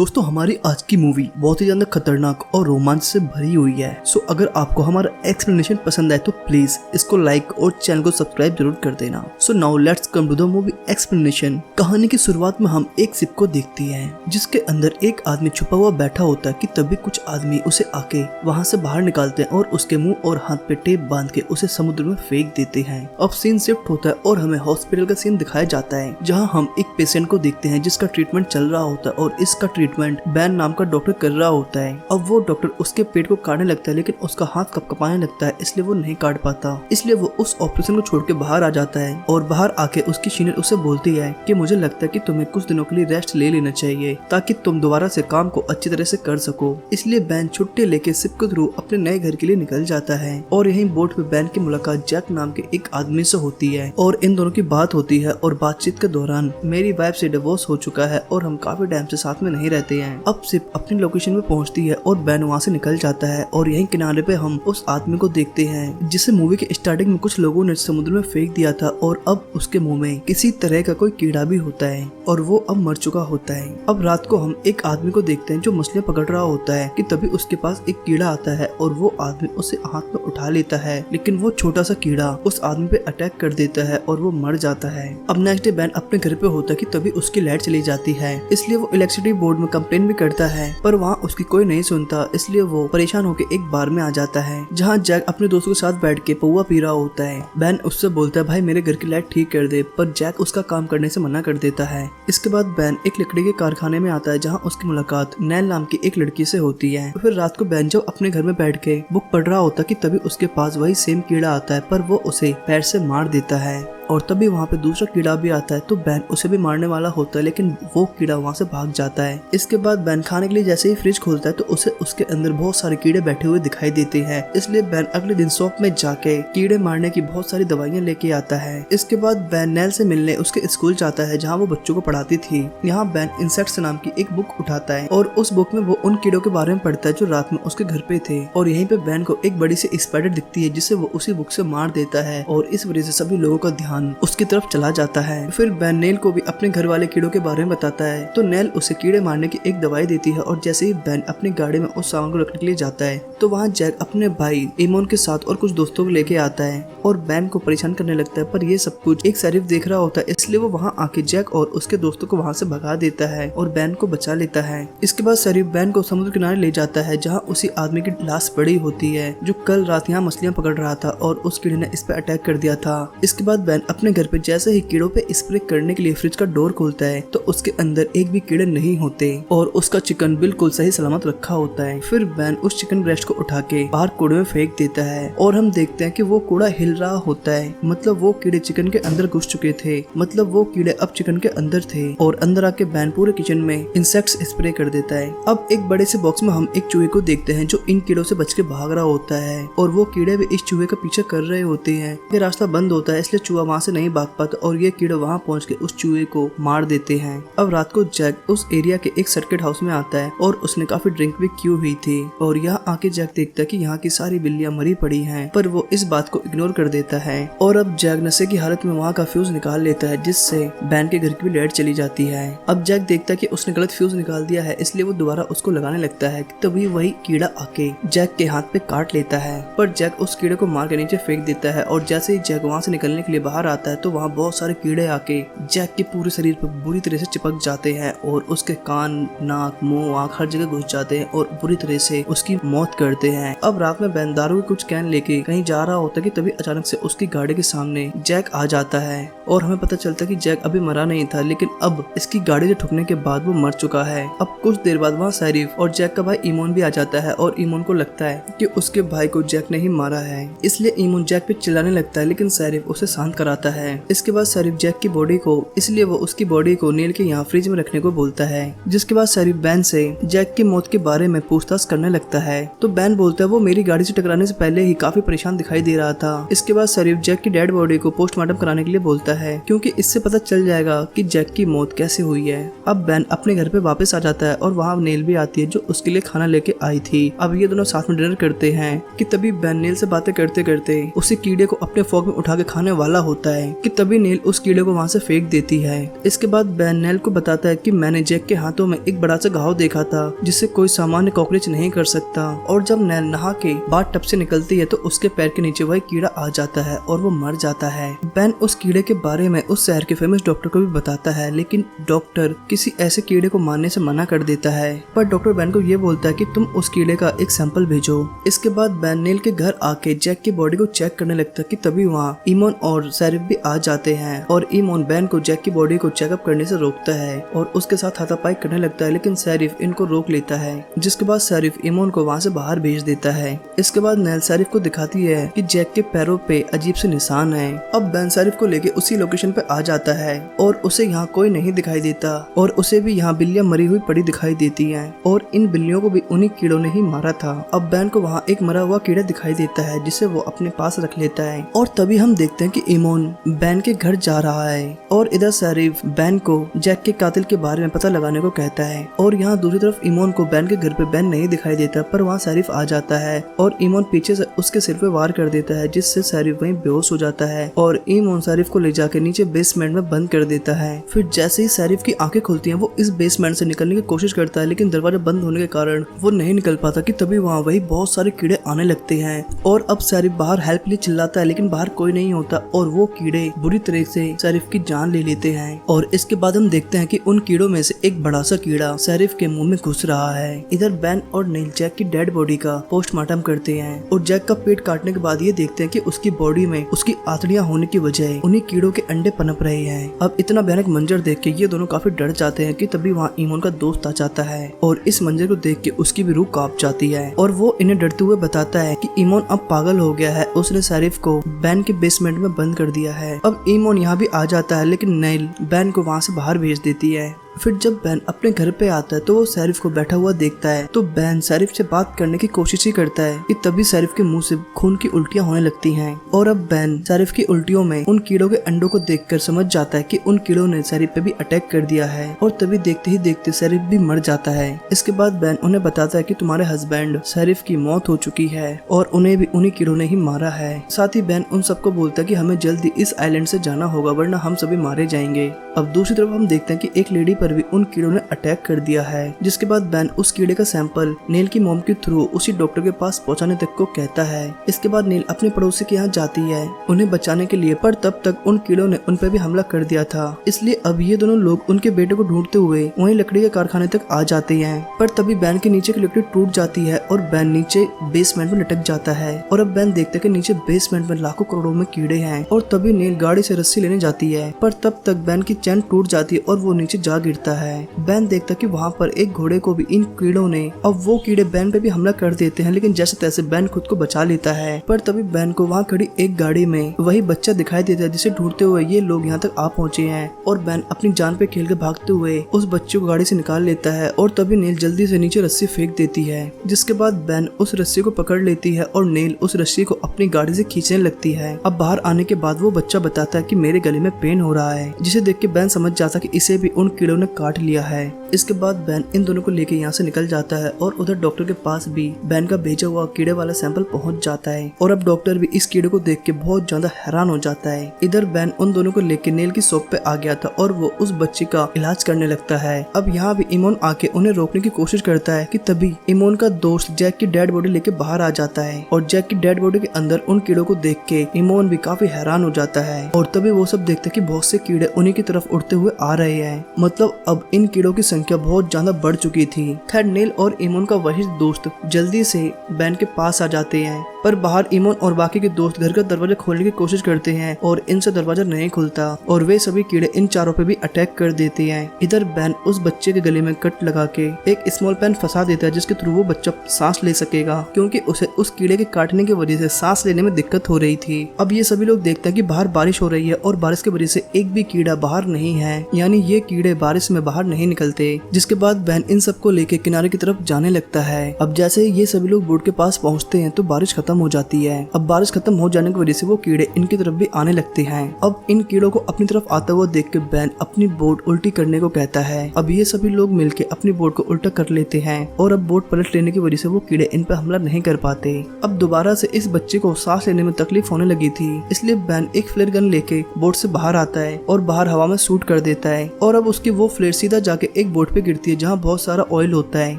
दोस्तों हमारी आज की मूवी बहुत ही ज्यादा खतरनाक और रोमांच से भरी हुई है। सो अगर आपको हमारा एक्सप्लेनेशन पसंद आए तो प्लीज इसको लाइक और चैनल को सब्सक्राइब जरूर कर देना। So now let's come to the movie explanation. कहानी की शुरुआत में हम एक शिप को देखते हैं जिसके अंदर एक आदमी छुपा हुआ बैठा होता है कि तभी कुछ आदमी उसे आके वहाँ से बाहर निकालते हैं और उसके मुंह और हाथ पे टेप बांध के उसे समुद्र में फेंक देते हैं। अब सीन शिफ्ट होता है और हमें हॉस्पिटल का सीन दिखाया जाता है जहाँ हम एक पेशेंट को देखते हैं जिसका ट्रीटमेंट चल रहा होता है और इसका ट्रीटमेंट बैन नाम का डॉक्टर कर रहा होता है। अब वो डॉक्टर उसके पेट को काटने लगता है लेकिन उसका हाथ कपकपाने लगता है इसलिए वो नहीं काट पाता। इसलिए वो उस ऑपरेशन को छोड़ के बाहर आ जाता है और बाहर आके उसकी सीनियर उसे बोलती है कि मुझे लगता है कि तुम्हें कुछ दिनों के लिए रेस्ट ले लेना चाहिए ताकि तुम दोबारा से काम को अच्छी तरह से कर सको। इसलिए बैन छुट्टी लेके शिप के थ्रू अपने नए घर के लिए निकल जाता है और यही बोट पे बैन की मुलाकात जैक नाम के एक आदमी से होती है और इन दोनों की बात होती है और बातचीत के दौरान मेरी वाइफ से डिवोर्स हो चुका है और हम काफी टाइम से साथ में नहीं रहते हैं। अब शिप अपनी लोकेशन में पहुंचती है और बैन वहाँ से निकल जाता है और यहीं किनारे पे हम उस आदमी को देखते हैं जिसे मूवी के स्टार्टिंग में कुछ लोगों ने समुद्र में फेंक दिया था और अब उसके मुंह में किसी तरह का कोई कीड़ा भी होता है और वो अब मर चुका होता है। अब रात को हम एक आदमी को देखते हैं जो मछलियां पकड़ रहा होता है कि तभी उसके पास एक कीड़ा आता है और वो आदमी उसे हाथ में उठा लेता है लेकिन वो छोटा सा कीड़ा उस आदमी पे अटैक कर देता है और वो मर जाता है। अब नेक्स्ट डे बैन अपने घर पे होता है कि तभी उसकी लाइट चली जाती है इसलिए वो इलेक्ट्रिसिटी बोर्ड में कंप्लेन भी करता है पर वहाँ उसकी कोई नहीं सुनता इसलिए वो परेशान होकर एक बार में आ जाता है जहाँ जैक अपने दोस्तों के साथ बैठ के पौवा पी रहा होता है। बैन उससे बोलता है भाई मेरे घर की लाइट ठीक कर दे पर जैक उसका काम करने से मना कर देता है। इसके बाद बैन एक लकड़ी के कारखाने में आता है जहाँ उसकी मुलाकात नैल नाम की एक लड़की से होती है। फिर रात को बैन जब अपने घर में बैठ के बुक पढ़ रहा होता है कि तभी उसके पास वही सेम कीड़ा आता है पर वो उसे पैर से मार देता है और तभी वहाँ पे दूसरा कीड़ा भी आता है तो बैन उसे भी मारने वाला होता है लेकिन वो कीड़ा वहाँ से भाग जाता है। इसके बाद बैन खाने के लिए जैसे ही फ्रिज खोलता है तो उसे उसके अंदर बहुत सारे कीड़े बैठे हुए दिखाई देते हैं इसलिए बैन अगले दिन शॉप में जाके कीड़े मारने की बहुत सारी दवाइयाँ लेके आता है। इसके बाद बैन नैल से मिलने उसके स्कूल जाता है जहाँ वो बच्चों को पढ़ाती थी। यहाँ बैन इंसेक्ट्स नाम की एक बुक उठाता है और उस बुक में वो उन कीड़ों के बारे में पढ़ता है जो रात में उसके घर पे थे और यहीं पे बैन को एक बड़ी सी स्पाइडर दिखती है जिसे वो उसी बुक से मार देता है और इस वजह से सभी लोगों का ध्यान उसकी तरफ चला जाता है। फिर बैन नेल को भी अपने घर वाले कीड़ों के बारे में बताता है तो नेल उसे कीड़े मारने की एक दवाई देती है और जैसे ही बैन अपनी गाड़ी में उस सामान को रखने के लिए जाता है तो वहाँ जैक अपने भाई इमोन के साथ और कुछ दोस्तों को लेके आता है और बैन को परेशान करने लगता है पर ये सब कुछ एक शरीफ देख रहा होता है इसलिए वो वहाँ आके जैक और उसके दोस्तों को वहाँ से भगा देता है और बैन को बचा लेता है। इसके बाद शरीफ बैन को समुद्र किनारे ले जाता है जहाँ उसी आदमी की लाश पड़ी होती है जो कल रात यहाँ मछलियाँ पकड़ रहा था और उस कीड़े ने इस पे अटैक कर दिया था। इसके बाद बैन अपने घर पे जैसे ही कीड़ों पे स्प्रे करने के लिए फ्रिज का डोर खोलता है तो उसके अंदर एक भी कीड़े नहीं होते और उसका चिकन बिल्कुल सही सलामत रखा होता है। फिर बैन उस चिकन ब्रेस्ट को उठा के बाहर कूड़े में फेंक देता है और हम देखते हैं कि वो कूड़ा हिल रहा होता है मतलब वो कीड़े चिकन के अंदर घुस चुके थे मतलब वो कीड़े अब चिकन के अंदर थे और अंदर आके बैन पूरे किचन में इंसेक्ट्स स्प्रे कर देता है। अब एक बड़े से बॉक्स में हम एक चूहे को देखते हैं जो इन कीड़ों से बच के भाग रहा होता है और वो कीड़े भी इस चूहे का पीछे कर रहे होते हैं। ये रास्ता बंद होता है इसलिए चूहा वहाँ से नहीं भाग पाता और ये कीड़े वहाँ पहुँच के उस चूहे को मार देते हैं। अब रात को जैक उस एरिया के एक सर्किट हाउस में आता है और उसने काफी ड्रिंक भी की हुई थी और यहाँ आके जैक देखता है कि यहाँ की सारी बिल्लियां मरी पड़ी हैं पर वो इस बात को इग्नोर कर देता है और अब जैक नशे की हालत में वहाँ का फ्यूज निकाल लेता है जिससे बैन के घर की भी लाइट चली जाती है। अब जैक देखता है कि उसने गलत फ्यूज निकाल दिया है इसलिए वो दोबारा उसको लगाने लगता है तभी वही कीड़ा आके जैक के हाथ पे काट लेता है पर जैक उस कीड़े को मार के नीचे फेंक देता है और जैसे ही जैक वहाँ से निकलने के लिए बाहर आता है तो वहाँ बहुत सारे कीड़े आके जैक के पूरे शरीर पर बुरी तरह से चिपक जाते हैं और उसके कान नाक मुंह आँख हर जगह घुस जाते हैं और बुरी तरह से उसकी मौत करते हैं। अब रात में बैन दारू की कुछ कैन लेके कहीं जा रहा होता है कि तभी अचानक से उसकी गाड़ी के सामने जैक आ जाता है और हमें पता चलता है कि जैक अभी मरा नहीं था लेकिन अब इसकी गाड़ी से ठुकने के बाद वो मर चुका है। अब कुछ देर बाद वहाँ शरीफ और जैक का भाई इमोन भी आ जाता है और इमोन को लगता है कि उसके भाई को जैक ने ही मारा है इसलिए इमोन जैक पे चिल्लाने लगता है लेकिन शरीफ उसे शांत कराता है। इसके बाद शरीफ जैक की बॉडी को इसलिए वो उसकी बॉडी को नेल के यहाँ फ्रिज में रखने को बोलता है जिसके बाद शरीफ बैन से जैक की मौत के बारे में पूछताछ करने लगता है तो बैन बोलता है वो मेरी गाड़ी से टकराने से पहले ही काफी परेशान दिखाई दे रहा था। इसके बाद शरीफ जैक की डेड बॉडी को पोस्टमार्टम कराने के लिए बोलता है क्योंकि इससे पता चल जाएगा कि जैक की मौत कैसे हुई है। अब बेन अपने घर पे वापस आ जाता है और वहाँ नेल भी आती है जो उसके लिए खाना लेके आई थी। अब ये दोनों साथ में डिनर करते हैं कि तभी बेन नेल से बातें करते करते उसी कीड़े को अपने फोक में उठा के खाने वाला होता है कि तभी नेल उस कीड़े को वहाँ से फेंक देती है। इसके बाद बेन नेल को बताता है कि मैंने जैक के हाथों में एक बड़ा सा घाव देखा था जिससे कोई सामान्य कॉकरोच नहीं कर सकता। और जब नेल नहा के बाथ टब से निकलती है तो उसके पैर के नीचे वही कीड़ा आ जाता है और वो मर जाता है। बेन उस कीड़े के बारे में उस शहर के फेमस डॉक्टर को भी बताता है, लेकिन डॉक्टर किसी ऐसे कीड़े को मारने से मना कर देता है। पर डॉक्टर बेन को ये बोलता है कि तुम उस कीड़े का एक सैंपल भेजो। इसके बाद बेन नेल के घर आके जैक की बॉडी को चेक करने लगता है कि तभी वहाँ ईमोन और शेरिफ भी आ जाते हैं और ईमोन बेन को जैक की बॉडी को चेकअप करने से रोकता है और उसके साथ हाथापाई करने लगता है, लेकिन शेरिफ इनको रोक लेता है। जिसके बाद शेरिफ ईमोन को वहाँ से बाहर भेज देता है। इसके बाद नेल शेरिफ को दिखाती है कि जैक के पैरों पे अजीब से निशान है। अब बेन शेरिफ को लेके उसी लोकेशन पे आ जाता है और उसे यहाँ कोई नहीं दिखाई देता और उसे भी यहाँ बिल्लियां मरी हुई पड़ी दिखाई देती हैं और इन बिल्लियों को भी उन्हीं कीड़ों ने ही मारा था। अब बेन को वहाँ एक मरा हुआ कीड़ा दिखाई देता है जिसे वो अपने पास रख लेता है और तभी हम देखते हैं कि ईमोन बेन के घर जा रहा है और इधर शेरिफ बेन को जैक के कातिल के बारे में पता लगाने को कहता है। और यहाँ दूसरी तरफ ईमोन को बेन के घर पे बेन नहीं दिखाई देता, पर वहाँ शेरिफ आ जाता है और ईमोन पीछे से उसके सिर पे वार कर देता है जिससे शेरिफ वहीं बेहोश हो जाता है और ईमोन शेरिफ को ले जाके नीचे बेसमेंट में बंद कर देता है। फिर जैसे ही शेरिफ की आंखें खुलती हैं वो इस बेसमेंट से निकलने की कोशिश करता है, लेकिन दरवाजा बंद होने के कारण वो नहीं निकल पाता कि तभी वहाँ वही बहुत सारे कीड़े आने लगते हैं और अब शेरिफ बाहर हेल्प के लिए चिल्लाता है, लेकिन बाहर कोई नहीं होता और वो कीड़े बुरी तरह से शेरिफ की जान ले लेते हैं। और इसके बाद हम देखते हैं कि उन कीड़ों में से एक बड़ा सा कीड़ा शेरिफ के मुंह में घुस रहा है। इधर बेन और नेल जैक की डेड बॉडी का पोस्टमार्टम करते हैं और जैक का पेट काटने के बाद ये देखते हैं कि उसकी बॉडी में उसकी आंतड़ियां होने की वजह उन्हीं कीड़ों के अंडे पनप रहे हैं। अब इतना भयानक मंजर देख के ये दोनों काफी डर जाते हैं कि तभी वहाँ ईमोन का दोस्त आ जाता है और इस मंजर को देख के उसकी भी रूह कांप जाती है और वो इन्हें डरते हुए बताता है कि ईमोन अब पागल हो गया है, उसने शेरिफ को बेन के बेसमेंट में बंद कर दिया है। अब ईमोन यहाँ भी आ जाता है, लेकिन नेल बेन को वहाँ से बाहर भेज देती है। फिर जब बेन अपने घर पे आता है तो वो शेरिफ को बैठा हुआ देखता है तो बेन शेरिफ से बात करने की कोशिश ही करता है कि तभी शेरिफ के मुंह से खून की उल्टियां होने लगती हैं और अब बेन शेरिफ की उल्टियों में उन कीड़ों के अंडों को देखकर समझ जाता है कि उन कीड़ों ने शेरिफ पे भी अटैक कर दिया है और तभी देखते ही देखते शेरिफ भी मर जाता है। इसके बाद बेन उन्हें बताता है कि तुम्हारे हस्बैंड शेरिफ की मौत हो चुकी है और उन्हें भी उन्हीं कीड़ों ने ही मारा है। साथ ही बेन उन सबको बोलता है कि हमें जल्दी इस आइलैंड से जाना होगा वरना हम सभी मारे जाएंगे। अब दूसरी तरफ हम देखते हैं कि एक लेडी पर भी उन कीड़ों ने अटैक कर दिया है, जिसके बाद बेन उस कीड़े का सैंपल नेल की मॉम के थ्रू उसी डॉक्टर के पास पहुंचाने तक को कहता है। इसके बाद नेल अपने पड़ोसी के यहाँ जाती है उन्हें बचाने के लिए, पर तब तक उन कीड़ों ने उन पर भी हमला कर दिया था, इसलिए अब ये दोनों लोग उनके बेटे को ढूंढते हुए वहीं लकड़ी के कारखाने तक आ जाते हैं। पर तभी बेन के नीचे की लकड़ी टूट जाती है और बेन नीचे बेसमेंट में लटक जाता है और अब बेन देखते हैं कि नीचे बेसमेंट में लाखों करोड़ों में कीड़े हैं और तभी नेल गाड़ी से रस्सी लेने जाती है, पर तब तक बेन की चैन टूट जाती है और वो नीचे जा गिरता है। बेन देखता कि वहाँ पर एक घोड़े को भी इन कीड़ों ने, अब वो कीड़े बेन पे भी हमला कर देते हैं, लेकिन जैसे तैसे बेन खुद को बचा लेता है। पर तभी बेन को वहाँ खड़ी एक गाड़ी में वही बच्चा दिखाई देता है जिसे ढूंढते हुए ये लोग यहाँ तक आ पहुँचे हैं और बेन अपनी जान पे खेल के भागते हुए उस बच्चे को गाड़ी से निकाल लेता है और तभी नेल जल्दी से नीचे रस्सी फेंक देती है, जिसके बाद बेन उस रस्सी को पकड़ लेती है और नेल उस रस्सी को अपनी गाड़ी से खींचने लगती है। अब बाहर आने के बाद वो बच्चा बताता है कि मेरे गले में पेन हो रहा है, जिसे देख के बेन समझ जाता कि इसे भी उन कीड़ों ने काट लिया है। इसके बाद बेन इन दोनों को लेके यहाँ से निकल जाता है और उधर डॉक्टर के पास भी बेन का भेजा हुआ कीड़े वाला सैंपल पहुंच जाता है और अब डॉक्टर भी इस कीड़े को देख के बहुत ज्यादा हैरान हो जाता है। इधर बेन उन दोनों को लेके नेल की शॉप पे आ गया था और वो उस बच्चे का इलाज करने लगता है। अब यहाँ भी ईमोन आके उन्हें रोकने की कोशिश करता है कि तभी ईमोन का दोस्त जैक की डेड बॉडी लेके बाहर आ जाता है और जैक की डेड बॉडी के अंदर उन कीड़ों को देख के ईमोन भी काफी हैरान हो जाता है और तभी वो सब देखते कि बहुत से कीड़े उन्हीं की तरफ उड़ते हुए आ रहे हैं। मतलब अब इन कीड़ों की संख्या बहुत ज्यादा बढ़ चुकी थी। खैर नेल और ईमोन का वही दोस्त जल्दी से बेन के पास आ जाते हैं, पर बाहर ईमोन और बाकी के दोस्त घर का दरवाजा खोलने की कोशिश करते हैं और इनसे दरवाजा नहीं खुलता और वे सभी कीड़े इन चारों पे भी अटैक कर देते हैं। इधर बेन उस बच्चे के गले में कट लगा के एक स्मॉल पेन फंसा देता है जिसके थ्रू वो बच्चा सांस ले सकेगा, क्योंकि उसे उस कीड़े के काटने की वजह से सांस लेने में दिक्कत हो रही थी। अब ये सभी लोग देखते हैं कि बाहर बारिश हो रही है और बारिश की वजह से एक भी कीड़ा बाहर नहीं है, यानी ये कीड़े बारिश में बाहर नहीं निकलते। जिसके बाद बेन इन सबको लेके किनारे की तरफ जाने लगता है। अब जैसे ये सभी लोग बोट के पास पहुंचते हैं तो बारिश खत्म खत्म हो जाती है। अब बारिश खत्म हो जाने की वजह से वो कीड़े इनकी तरफ भी आने लगते हैं। अब इन कीड़ों को अपनी तरफ आता हुआ देख के बैन अपनी बोट उल्टी करने को कहता है। अब ये सभी लोग मिलके अपनी बोट को उल्टा कर लेते हैं और अब बोट पलट लेने की वजह से वो कीड़े इन पर हमला नहीं कर पाते। अब दोबारा से इस बच्चे को सांस लेने में तकलीफ होने लगी थी, इसलिए बैन एक फ्लेयर गन लेके बोट से बाहर आता है और बाहर हवा में शूट कर देता है और अब उसकी वो फ्लेयर सीधा जाके एक बोट पे गिरती है जहाँ बहुत सारा ऑयल होता है।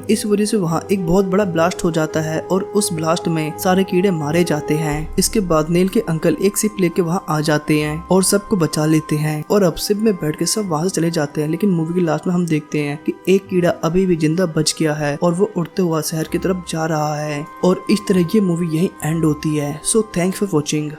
इस वजह से वहाँ एक बहुत बड़ा ब्लास्ट हो जाता है और उस ब्लास्ट में सारे कीड़े मारे जाते हैं। इसके बाद नेल के अंकल एक शिप लेके वहाँ आ जाते हैं और सबको बचा लेते हैं और अब शिप में बैठ के सब वहाँ से चले जाते हैं। लेकिन मूवी की लास्ट में हम देखते हैं कि एक कीड़ा अभी भी जिंदा बच गया है और वो उड़ते हुआ शहर की तरफ जा रहा है और इस तरह ये मूवी यही एंड होती है। So thanks for watching.